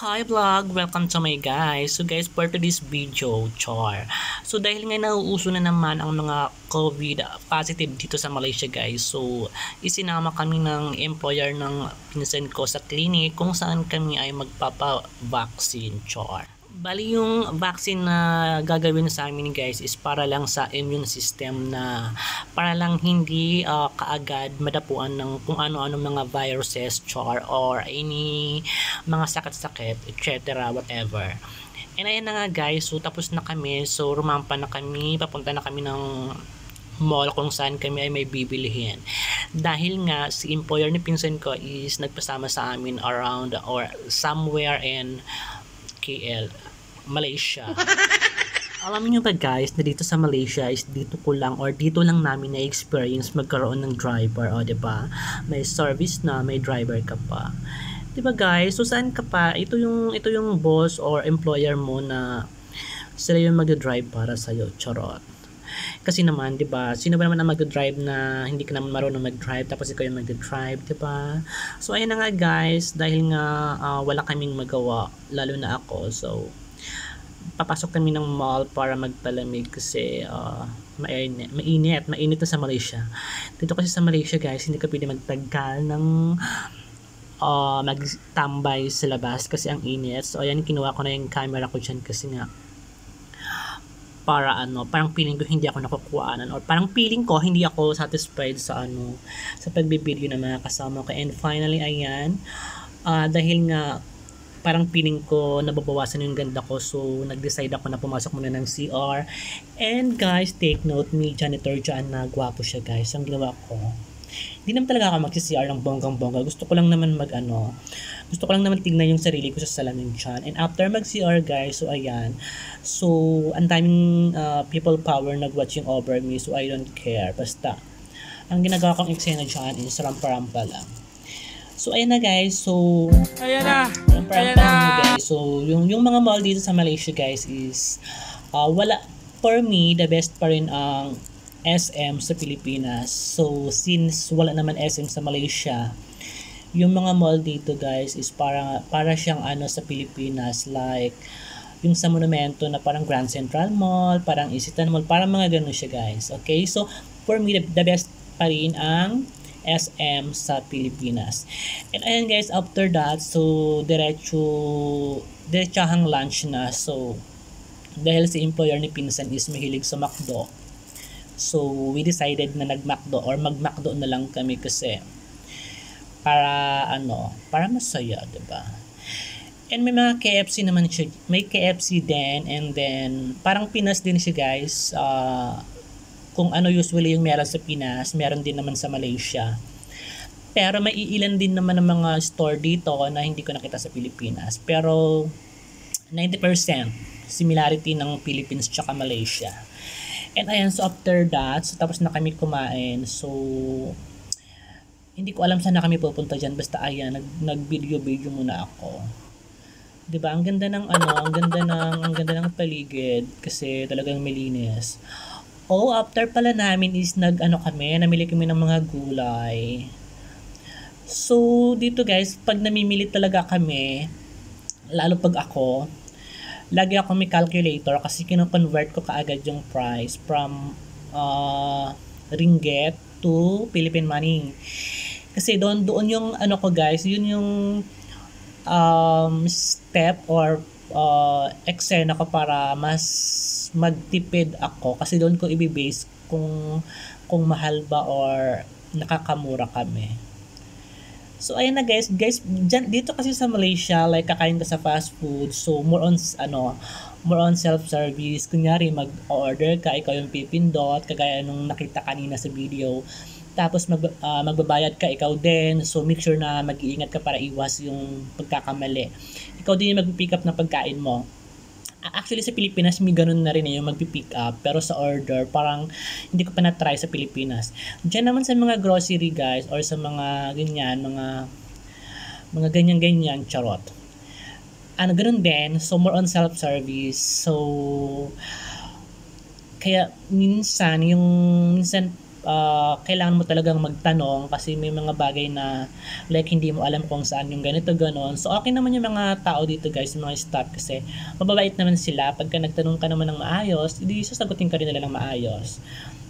Hi vlog! Welcome to my guys. So guys, for today's video, char. So dahil nga nauuso na naman ang mga COVID positive dito sa Malaysia guys. So isinama kami ng employer ng pinsan ko sa clinic kung saan kami ay magpapa-vaccine, char. Bali yung vaccine na gagawin sa amin guys is para lang sa immune system na para lang hindi kaagad madapuan ng kung ano-ano mga viruses char or any mga sakit-sakit etc. whatever. And ayan na nga guys, so tapos na kami, so rumampa na kami, papunta na kami ng mall kung saan kami ay may bibilihin. Dahil nga si employer ni pinsan ko is nagpasama sa amin around or somewhere in KL, Malaysia. Alam niyo ba guys, na dito sa Malaysia is dito ko lang or dito lang namin na-experience magkaroon ng driver, o 'di ba? May service na, may driver ka pa. 'Di ba guys? So saan ka pa? Ito yung boss or employer mo na sila yung magdadrive para sa iyo, charot. Kasi naman, 'di ba? Sino ba naman ang magdadrive na hindi ka naman marunong mag-drive tapos ikaw yung magdadrive, 'di ba? So ayun na nga guys, dahil nga wala kaming magawa, lalo na ako. So papasok kami ng mall para magpalamig kasi mainit na sa Malaysia. Dito kasi sa Malaysia guys, hindi ka pwede magtagal ng magtambay sa labas kasi ang init. So ayan, kinuha ko na yung camera ko dyan kasi nga para parang feeling ko hindi ako nakukuhaanan or parang feeling ko hindi ako satisfied sa sa pagbibideo ng mga kasama ko. And finally ayan, dahil nga parang feeling ko nababawasan yung ganda ko, so nag-decide ako na pumasok muna ng CR. And guys, take note, ni janitor dyan na gwapo siya guys. Ang ginawa ko, hindi naman talaga ako magsi-CR ng bonggang-bongga. Gusto ko lang naman gusto ko lang naman tignan yung sarili ko sa salamin dyan. And after mag-CR guys, so ayan, so ang daming people power nag-watching over me, so I don't care. Basta ang ginagawa kong eksena dyan is rampa-rampa lang. So ayan na guys, so Ayan na! ayan na guys. So yung mga mall dito sa Malaysia guys is wala, for me the best pa rin ang SM sa Pilipinas. So since wala naman SM sa Malaysia, yung mga mall dito guys is para siyang sa Pilipinas, like yung sa Monumento na parang Grand Central Mall, parang Isitan Mall, parang mga ganun siya guys. Okay, so for me the best pa rin ang SM sa Pilipinas. And ayan guys, after that, so diretsahang lunch na. So dahil si employer ni pinsan is mahilig sa McDo, so we decided na nag-McDo or mag-McDo na lang kami kasi para masaya, 'di ba? And may mga KFC naman siya, may KFC din, and then parang Pinas din siya guys. Kung ano usually yung meron sa Pinas, meron din naman sa Malaysia. Pero may iilan din naman ng mga store dito na hindi ko nakita sa Pilipinas. Pero 90% similarity ng Philippines tsaka Malaysia. And ayan, so after that, so tapos na kami kumain. So hindi ko alam saan na kami pupunta dyan. Basta ayan, nag-video muna ako. 'Di ba? Ang ganda ng ang ganda ng paligid kasi talagang malinis. Oh, after pala namin is namili kami ng mga gulay. So, dito guys, pag namimili talaga kami, lalo pag ako, lagi ako may calculator kasi kino-convert ko kaagad yung price from ringgit to Philippine money. Kasi doon yung ko guys, yun yung step or eksena ko para mas magtipid ako kasi doon ko i-base kung mahal ba or nakakamura kami. So ayan na guys, dito kasi sa Malaysia, like kakain ka sa fast food, so more on self-service. Kunyari mag-order ka, ikaw yung pipindot, kagaya nung nakita kanina sa video. Tapos magbabayad ka, ikaw din. So make sure na mag-iingat ka para iwas yung pagkakamali. Ikaw din yung mag-pick up ng pagkain mo. Actually sa Pilipinas may ganun na rin yung mag-pick up, pero sa order parang hindi ko pa na-try sa Pilipinas. Diyan naman sa mga grocery guys or sa mga ganyan, mga ganyan charot. Ganun din, so more on self-service. So kaya minsan kailangan mo talagang magtanong kasi may mga bagay na like hindi mo alam kung saan yung ganito ganon. So okay naman yung mga tao dito guys, yung mga staff kasi mababait naman sila. Pagka nagtanong ka naman ng maayos, hindi sasagutin ka rin nila ng maayos.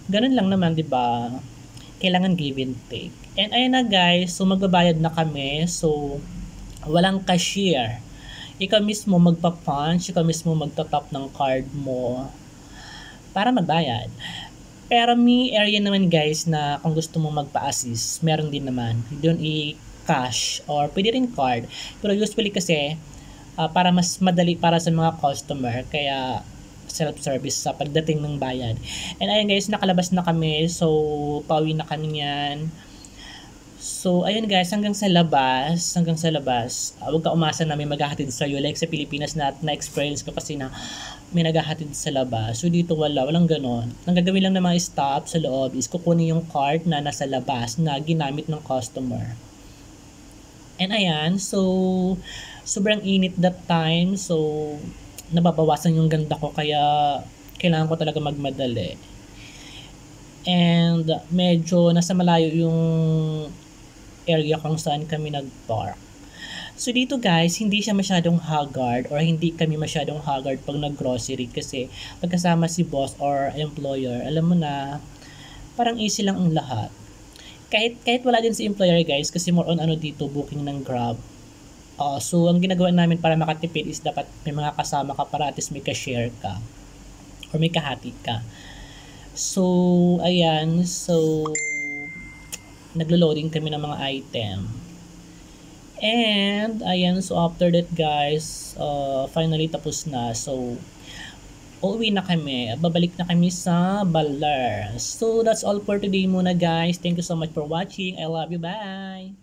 Ganun lang naman, 'di ba? Kailangan give and take. And ayun na guys, so magbabayad na kami. So walang cashier. Ikaw mismo magpa-punch, ikaw mismo magta-tap ng card mo para magbayad. Pero may area naman guys na kung gusto mong magpa-assist, meron din naman. Doon i-cash or pwede rin card. Pero usually kasi para mas madali para sa mga customer, kaya self-service sa pagdating ng bayad. And ayun guys, nakalabas na kami. So, pauwi na kami niyan. So, ayun guys, hanggang sa labas, huwag ka umasa na may maghahatid sa iyo. Like sa Pilipinas na-experience ko kasi na may naghahatid sa labas. So, dito walang ganon. Ang gagawin lang ng mga staff sa loob is kukunin yung card na nasa labas na ginamit ng customer. And ayan, so, sobrang init that time. So, nababawasan yung ganda ko kaya kailangan ko talaga magmadali. And medyo nasa malayo yung area kung saan kami nag-park. So dito guys, hindi siya masyadong haggard or hindi kami masyadong haggard pag nag-grocery kasi pagkasama si boss or employer, alam mo na parang easy lang ang lahat. Kahit wala din si employer guys kasi more on ano dito, booking ng Grab. So ang ginagawa namin para makatipid is dapat may mga kasama ka para at least may ka-share ka or may kahati ka. So ayan, so naglo-loading kami ng mga item. And ayan, so after that guys, finally tapos na. So uuwi na kami. Babalik na kami sa Baler. So that's all for today muna guys. Thank you so much for watching. I love you. Bye!